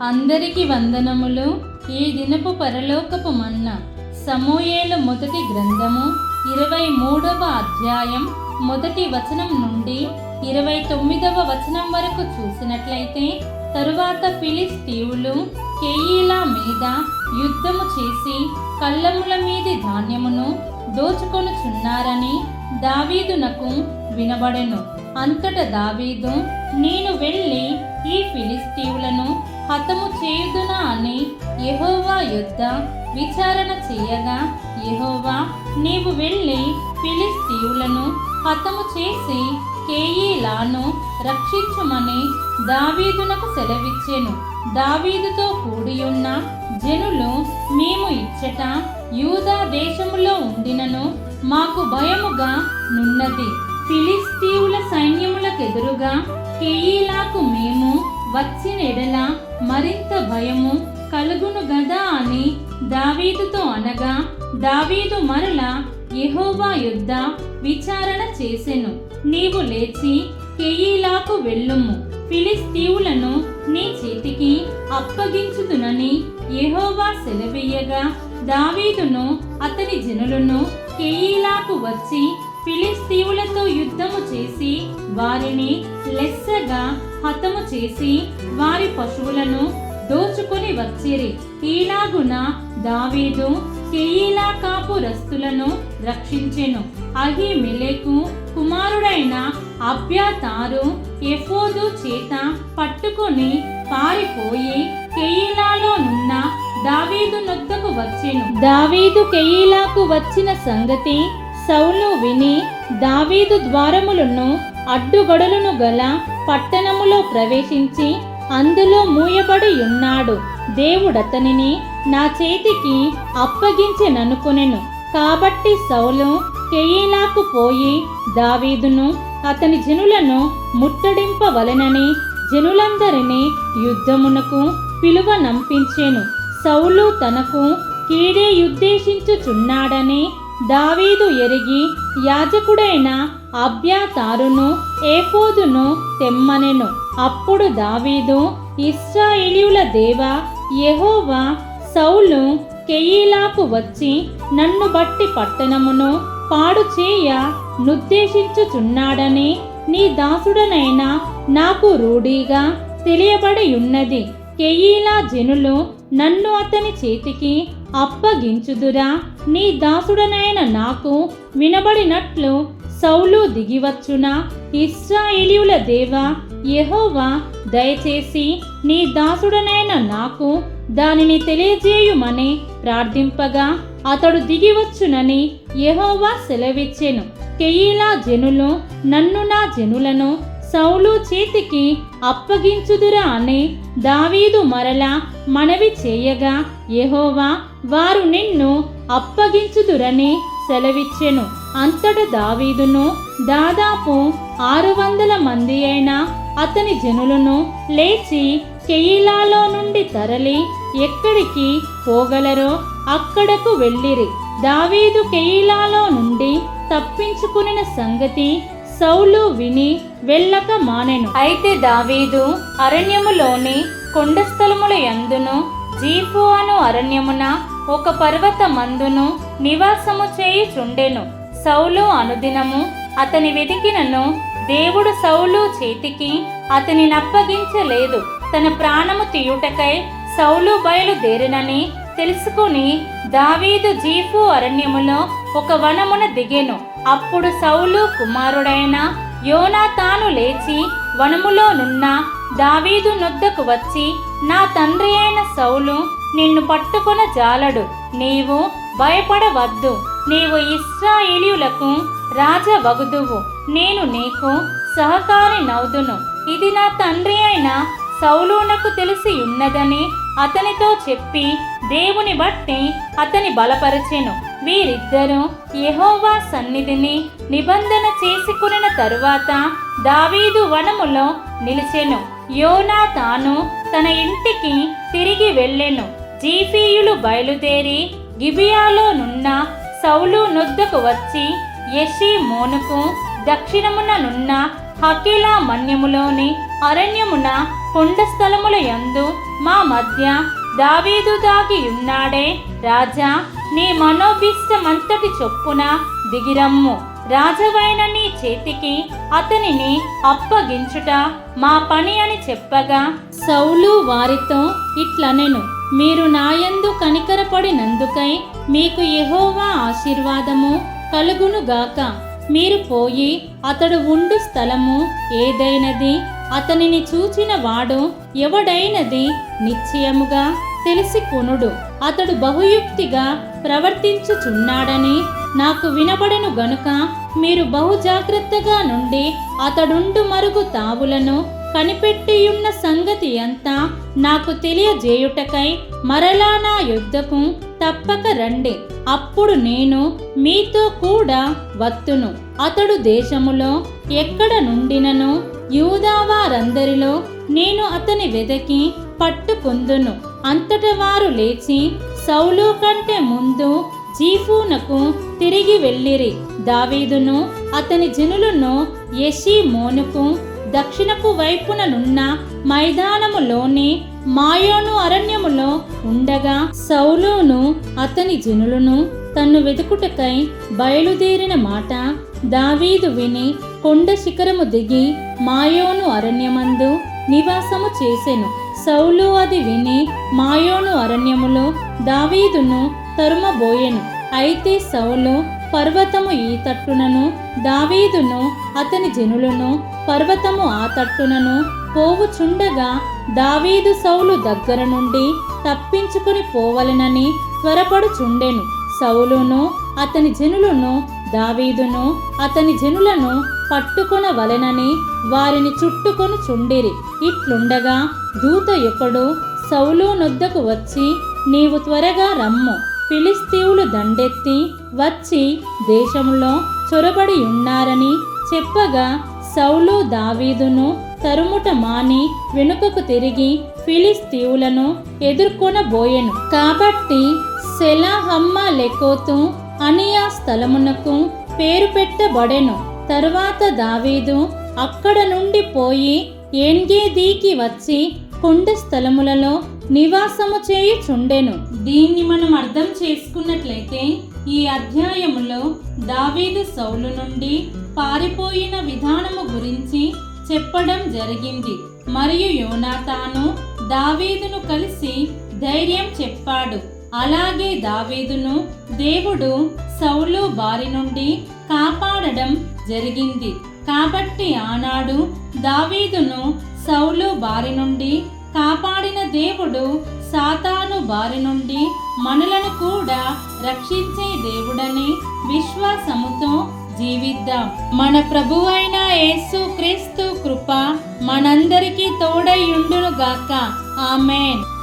అందరికి వందనములు. ఈ దినపు పరలోకపు మన్నా సమూయేలు మొదటి గ్రంథము 23వ అధ్యాయం మొదటి వచనం నుండి 29వ వచనం వరకు చూసినట్లయితే, తరువాత ఫిలిష్తీయులు కెయీలా మీద యుద్ధము చేసి కళ్ళముల మీది ధాన్యమును దోచుకొనుచున్నారని దావీదునకు వినబడెను. అంతట దావీదు, నేను వెళ్ళి ఈ ఫిలిష్తీయులను హతము చేయుదునా అని యెహోవా యొద్ద విచారణ చేయగా, యెహోవా, నీవు వెళ్ళి ఫిలిష్తీయులను హతము చేసి కెయీలాను రక్షించుమని దావీదునకు సెలవిచ్చెను. దావీదుతో కూడియున్న జనులు, మేము ఇచ్చట యూదా దేశములో ఉండినను మాకు భయముగా నున్నది. ఫిలిష్తీయుల సైన్యములకెదురుగా కెయీలాకు మేము వచ్చిన ఎడల మరింత భయము కలుగును గదా అని దావీదుతో అనగా, దావీదు మరలా యెహోవా యొద్ద విచారణ చేసెను. నీవు లేచి కెయీలాకు వెళ్ళుము, ఫిలిష్తీయులను నీ చేతికి అప్పగించుదునని యెహోవా సెలవీయగా, దావీదును అతని జనులను కెయీలాకు వచ్చి ఫిలిష్తీయులతో యుద్ధము చేసి వారిని లెస్సగా హతము చేసి వారి పశువులను దోచుకొని వచ్చిరి. ఈలాగున దావీదు కెయీలా కాపురస్తులను రక్షించెను. అహీమెలెకు కుమారుడైన అబ్యాతారు ఎఫోదు చేత పట్టుకొని పారిపోయి కెయీలాలో నున్న దావీదు నొద్దకు వచ్చెను. దావీదు కెయీలాకు వచ్చిన సంగతి సౌలు విని, దావీదు ద్వారములను అడ్డుగడులను గల పట్టణములో ప్రవేశించి అందులో మూయబడి ఉన్నాడు. దేవుడతనిని నా చేతికి అప్పగించెననుకొనెను. కాబట్టి సౌలు కెయీలాకు పోయి దావీదును అతని జనులను ముట్టడింపవలెనని జనులందరినీ యుద్ధమునకు పిలువనంపించెను. సౌలు తనకు కీడే యుద్ధేశించుచున్నాడని దావీదు ఎరిగి యాజకుడైన అబ్యాతారును ఏఫోదును తెమ్మనెను. అప్పుడు దావీదు, ఇశ్రాయేలీయుల దేవా యెహోవా, సౌలు కెయీలాకు వచ్చి నన్ను బట్టి పట్టణమును పాడు చేయ నుద్దేశించుచున్నాడని నీ దాసుడనైన నాకు రూఢిగా తెలియబడి ఉన్నది. కెయీలా జనులు నన్ను అతని చేతికి అప్పగించుదురా? నీ దాసుడనైన నాకు వినబడినట్లు సౌలు దిగివచ్చునా? ఇశ్రాయేలీయుల దేవా యెహోవా, దయచేసి నీ దాసుడనైన నాకు దానిని తెలియజేయుమని ప్రార్థింపగా, అతడు దిగివచ్చునని యెహోవా సెలవిచ్చెను. కెయీలా జనులు నన్ను నా జనులను సౌలు చేతికి అప్పగించుదురా అని దావీదు మరలా మనవి చేయగా, యెహోవా, వారు నిన్ను అప్పగించుదురని సెలవిచ్చెను. అంతట దావీదును దాదాపు 600 మంది అయిన అతని జనులను లేచి కెయీలాలో నుండి తరలి ఎక్కడికి పోగలరో అక్కడకు వెళ్ళిరి. దావీదు కెయీలాలో నుండి తప్పించుకునిన సంగతి సౌలు విని వెళ్ళక మానెను. అయితే దావీదు అరణ్యములోని కొండ స్థలముల యందును జీఫు అను అరణ్యమున ఒక పర్వత మందును నివాసము చేయుచుండెను. సౌలు అనుదినము అతని వెతికినను దేవుడు సౌలు చేతికి అతని నప్పగించలేదు. తన ప్రాణము తీయుటకై సౌలు బయలుదేరినని తెలుసుకుని దావీదు జీఫు అరణ్యములో ఒక వనమున దిగెను. అప్పుడు సౌలు కుమారుడైన యోనాతాను లేచి వనములో నున్న దావీదు నొద్దకు వచ్చి, నా తండ్రి అయిన సౌలు నిన్ను పట్టుకొన జాలడు, నీవు భయపడవద్దు, నీవు ఇశ్రాయేలీయులకు రాజవగుదువు, నేను నీకు సహకారి నౌదును. ఇది నా తండ్రి అయిన సౌలునకు తెలిసి ఉన్నదని అతనితో చెప్పి దేవుని బట్టి అతని బలపరిచెను. వీరిద్దరూ యెహోవా సన్నిధిని నిబంధన చేసుకునిన తరువాత దావీదు వనములో నిలిచెను. యోనాతాను తన ఇంటికి తిరిగి వెళ్ళెను. జీఫీయులు బయలుదేరి గిబియాలో నున్న సౌలు నొద్దకు వచ్చి యెషీమోనుకు దక్షిణమున నున్న హకీలా మన్యములోని అరణ్యమున కొండ స్థలముల యందు మా మధ్య దావీదు దాగి ఉన్నాడే. రాజా, నీ మనోభీష్టమంతటి చొప్పున దిగిరమ్ము. రాజవైన నీ చేతికి అతనిని అప్పగించుట మా పని అని చెప్పగా, సౌలు వారితో ఇట్లనెను, మీరు నాయందు కనికరపడినందుకై మీకు యెహోవా ఆశీర్వాదము కలుగునుగాక. మీరు పోయి అతడు ఉండు స్థలము ఏదైనది, అతనిని చూచిన వాడు ఎవడైనది నిశ్చయముగా తెలిసి కొనుడు. అతడు బహుయుక్తిగా ప్రవర్తించుచున్నాడని నాకు వినబడెను గనుక మీరు బహు జాగ్రత్తగా నుండి అతడుండు మరుగు తావులను కనిపెట్టియున్న సంగతి అంతా నాకు తెలియజేయుటకై మరలా నా యుద్ధకు తప్పక రండి. అప్పుడు నేను మీతో కూడా వత్తును. అతడు దేశములో ఎక్కడ నుండినను యూదావారందరిలో నేను అతని వెదకి పట్టుకొందును. అంతట వారు లేచి సౌలు కంటే ముందు జీఫునకు తిరిగి వెళ్ళిరి. దావీదును అతని జనులను యెషీమోనుకు దక్షిణపు వైపుననున్న మైదానములోని మాయోను అరణ్యములో ఉండగా, సౌలును అతని జనులను తన్ను వెతుకుటకై బయలుదేరిన మాట దావీదు విని కొండ శిఖరము దిగి మాయోను అరణ్యమందు నివాసము చేసెను. సౌలు అది విని మాయోను అరణ్యములో దావీదును తరుమబోయెను. అయితే సౌలు పర్వతము ఈ తట్టునను, దావీదును అతని జనులను పర్వతము ఆ తట్టునను పోవుచుండగా, దావీదు సౌలు దగ్గర నుండి తప్పించుకుని పోవలెనని త్వరపడుచుండెను. సౌలును అతని జనులను దావీదును అతని జనులను పట్టుకొనవలెనని వారిని చుట్టుకొని చుండిరి. ఇట్లుండగా దూత యొకడు సౌలు నొద్దకు వచ్చి, నీవు త్వరగా రమ్ము, ఫిలిస్తీయులు దండెత్తి వచ్చి దేశంలో చొరబడి ఉన్నారని చెప్పగా, సౌలు దావీదును తరుముట మాని వెనుకకు తిరిగి ఫిలిస్తీయులను ఎదుర్కొనబోయెను. కాబట్టి సెలహమ్మలెకోతు అని ఆ స్థలమునకు పేరు పెట్టబడెను. తరువాత దావీదు అక్కడ నుండి పోయి ఏన్గెదీకి వచ్చి కొండ స్థలములలో నివాసము చేయుచుండెను. దీన్ని మనం అర్థం చేసుకున్నట్లయితే ఈ అధ్యాయములో దావీదు సౌలు నుండి పారిపోయిన విధానము గురించి చెప్పడం జరిగింది. మరియు యోనాతాను దావీదును కలిసి ధైర్యం చెప్పాడు. అలాగే దావీదును దేవుడు సౌలు బారి నుండి కాపాడడం జరిగింది. కాబట్టి ఆనాడు దావీదును సౌలు బారి నుండి కాపాడిన దేవుడు సాతాను బారి నుండి మనలను కూడా రక్షించే దేవుడని విశ్వాసముతో జీవిద్దాం. మన ప్రభువైన యేసు క్రీస్తు కృప మనందరికీ తోడై ఉండును గాక. ఆమేన్.